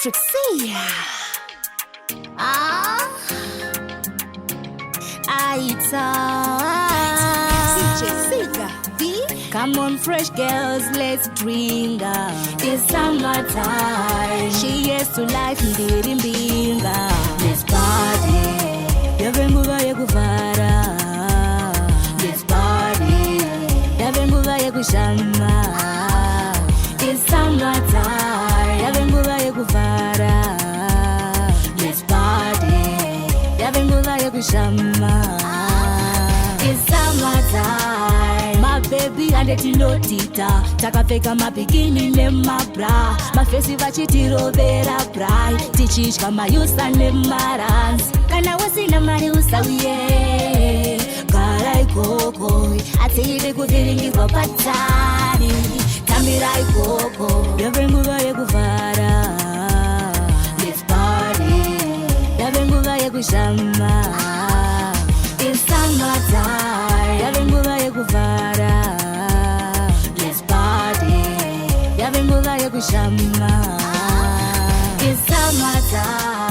Frixie. Sigah. Come on, fresh girls, let's drink. It's summertime. She yes to life, Riddim. Let's party. Yavenguva yekuvara. Let's party. Yavenguva yekushama. It's summertime. Yavenguva yekuvara. Let's party. Yavenguva yekushama. It's summertime. My baby and it no tita. Takapfeka mabikini nemabra. Mafesi vachitiro vera bright. Tichishka mayusa nemarans. Kana wasina mari usawiye. Karai koko. Atili kudiringi kwa patani. Kamirai koko. Yavenguva yekuvara. Let's party. Yavenguva yekushama. It's summertime. Yavenguva yekuvara. Let's party. Yavenguva yekushama. It's summertime.